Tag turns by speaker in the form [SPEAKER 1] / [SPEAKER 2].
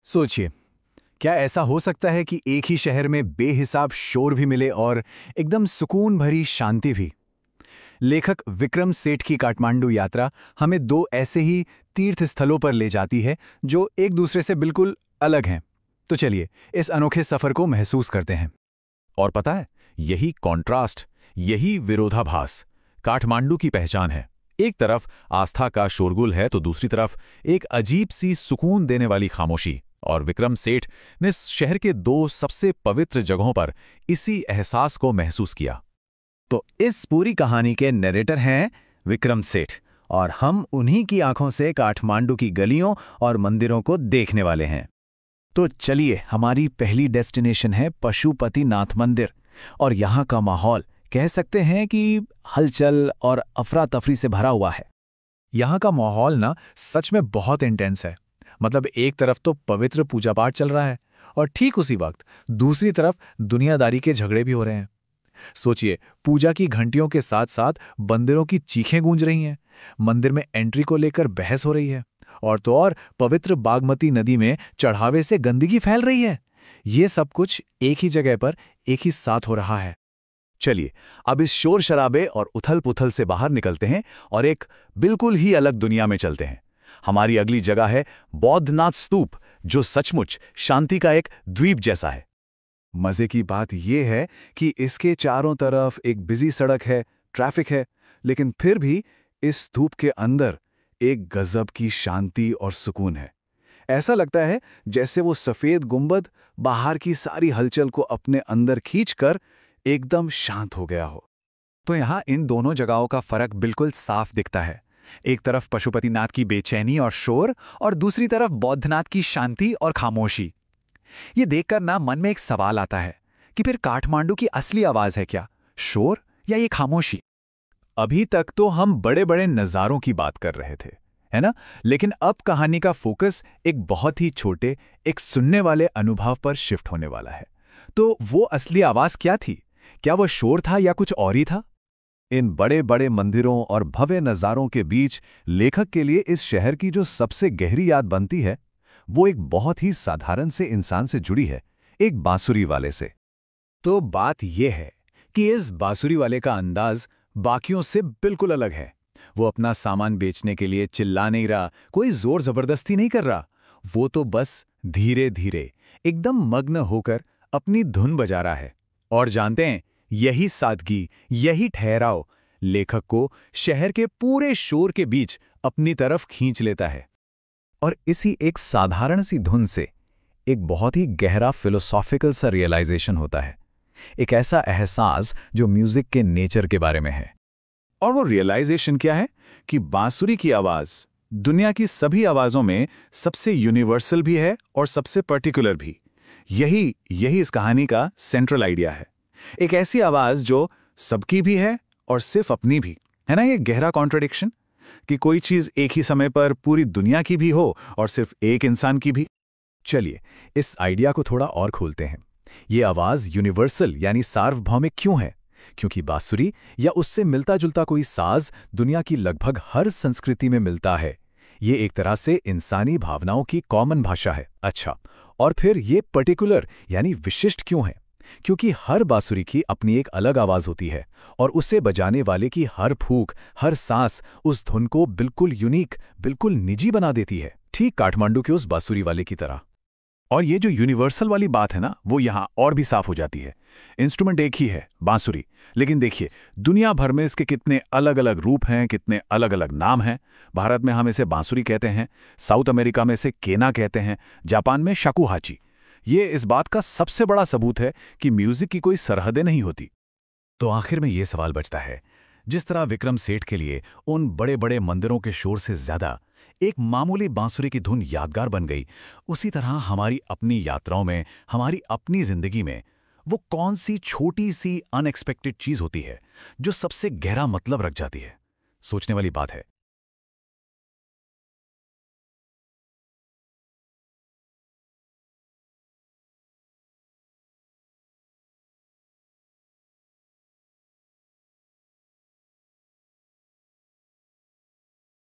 [SPEAKER 1] सोचिए, क्या ऐसा हो सकता है कि एक ही शहर में बेहिसाब शोर भी मिले और एकदम सुकून भरी शांति भी। लेखक विक्रम सेठ की काठमांडू यात्रा हमें दो ऐसे ही तीर्थ स्थलों पर ले जाती है जो एक दूसरे से बिल्कुल अलग हैं। तो चलिए इस अनोखे सफर को महसूस करते हैं।
[SPEAKER 2] और पता है, यही कॉन्ट्रास्ट, यही विरोधाभास काठमांडू की पहचान है। एक तरफ आस्था का शोरगुल है तो दूसरी तरफ एक अजीब सी सुकून देने वाली खामोशी। और विक्रम सेठ ने इस शहर के दो सबसे पवित्र जगहों पर इसी एहसास को महसूस किया।
[SPEAKER 1] तो इस पूरी कहानी के नरेटर हैं विक्रम सेठ, और हम उन्हीं की आंखों से काठमांडू की गलियों और मंदिरों को देखने वाले हैं। तो चलिए, हमारी पहली डेस्टिनेशन है पशुपतिनाथ मंदिर। और यहाँ का माहौल कह सकते हैं कि हलचल और अफरा तफरी से भरा हुआ है। यहाँ का माहौल ना सच में बहुत इंटेंस है। मतलब एक तरफ तो पवित्र पूजा पाठ चल रहा है और ठीक उसी वक्त दूसरी तरफ दुनियादारी के झगड़े भी हो रहे हैं। सोचिए, पूजा की घंटियों के साथ साथ बंदरों की चीखें गूंज रही हैं, मंदिर में एंट्री को लेकर बहस हो रही है, और तो और पवित्र बागमती नदी में चढ़ावे से गंदगी फैल रही है। ये सब कुछ एक ही जगह पर एक ही साथ हो रहा है।
[SPEAKER 2] चलिए, अब इस शोर शराबे और उथल पुथल से बाहर निकलते हैं और एक बिल्कुल ही अलग दुनिया में चलते हैं। हमारी अगली जगह है बौद्धनाथ स्तूप, जो सचमुच शांति का एक द्वीप जैसा है।
[SPEAKER 3] मजे की बात यह है कि इसके चारों तरफ एक बिजी सड़क है, ट्रैफिक है, लेकिन फिर भी इस स्तूप के अंदर एक गजब की शांति और सुकून है। ऐसा लगता है जैसे वो सफेद गुंबद बाहर की सारी हलचल को अपने अंदर खींचकर एकदम शांत हो गया हो।
[SPEAKER 1] तो यहाँ इन दोनों जगहों का फर्क बिल्कुल साफ दिखता है। एक तरफ पशुपतिनाथ की बेचैनी और शोर, और दूसरी तरफ बौद्धनाथ की शांति और खामोशी। ये देखकर ना मन में एक सवाल आता है कि फिर काठमांडू की असली आवाज है क्या, शोर या ये खामोशी? अभी तक तो हम बड़े बड़े नज़ारों की बात कर रहे थे, है ना? लेकिन अब कहानी का फोकस एक बहुत ही छोटे, एक सुनने वाले अनुभव पर शिफ्ट होने वाला है। तो वो असली आवाज क्या थी? क्या वो शोर था या कुछ और ही था?
[SPEAKER 3] इन बड़े बड़े मंदिरों और भव्य नज़ारों के बीच लेखक के लिए इस शहर की जो सबसे गहरी याद बनती है, वो एक बहुत ही साधारण से इंसान से जुड़ी है, एक बांसुरी वाले से।
[SPEAKER 1] तो बात यह है कि इस बांसुरी वाले का अंदाज बाकियों से बिल्कुल अलग है। वो अपना सामान बेचने के लिए चिल्ला नहीं रहा, कोई जोर जबरदस्ती नहीं कर रहा। वो तो बस धीरे धीरे, एकदम मग्न होकर अपनी धुन बजा रहा है। और जानते हैं, यही सादगी, यही ठहराव लेखक को शहर के पूरे शोर के बीच अपनी तरफ खींच लेता है। और इसी एक साधारण सी धुन से एक बहुत ही गहरा फिलोसॉफिकल सा रियलाइजेशन होता है, एक ऐसा एहसास जो म्यूजिक के नेचर के बारे में है।
[SPEAKER 3] और वो रियलाइजेशन क्या है कि बांसुरी की आवाज दुनिया की सभी आवाजों में सबसे यूनिवर्सल भी है और सबसे पर्टिकुलर भी। यही यही इस कहानी का सेंट्रल आइडिया है। एक ऐसी आवाज जो सबकी भी है और सिर्फ अपनी भी, है ना? ये गहरा कॉन्ट्रडिक्शन कि कोई चीज एक ही समय पर पूरी दुनिया की भी हो और सिर्फ एक इंसान की भी।
[SPEAKER 1] चलिए इस आइडिया को थोड़ा और खोलते हैं। ये आवाज यूनिवर्सल यानी सार्वभौमिक क्यों है? क्योंकि बांसुरी या उससे मिलता जुलता कोई साज दुनिया की लगभग हर संस्कृति में मिलता है। ये एक तरह से इंसानी भावनाओं की कॉमन भाषा है। अच्छा, और फिर ये पर्टिकुलर यानी विशिष्ट क्यों है? क्योंकि हर बांसुरी की अपनी एक अलग आवाज होती है, और उसे बजाने वाले की हर फूंक, हर सांस उस धुन को बिल्कुल यूनिक, बिल्कुल निजी बना देती है, ठीक काठमांडू के उस बांसुरी वाले की तरह।
[SPEAKER 3] और ये जो यूनिवर्सल वाली बात है ना, वो यहाँ और भी साफ हो जाती है। इंस्ट्रूमेंट एक ही है, बांसुरी, लेकिन देखिए दुनिया भर में इसके कितने अलग अलग रूप हैं, कितने अलग अलग नाम हैं। भारत में हम इसे बांसुरी कहते हैं, साउथ अमेरिका में इसे केना कहते हैं, जापान में शाकुहाची। ये इस बात का सबसे बड़ा सबूत है कि म्यूजिक की कोई सरहदें नहीं होती।
[SPEAKER 1] तो आखिर में ये सवाल बचता है, जिस तरह विक्रम सेठ के लिए उन बड़े बड़े मंदिरों के शोर से ज्यादा एक मामूली बांसुरी की धुन यादगार बन गई, उसी तरह हमारी अपनी यात्राओं में, हमारी अपनी जिंदगी में वो कौन सी छोटी सी अनएक्सपेक्टेड चीज होती है जो सबसे गहरा मतलब रख जाती है? सोचने वाली बात है।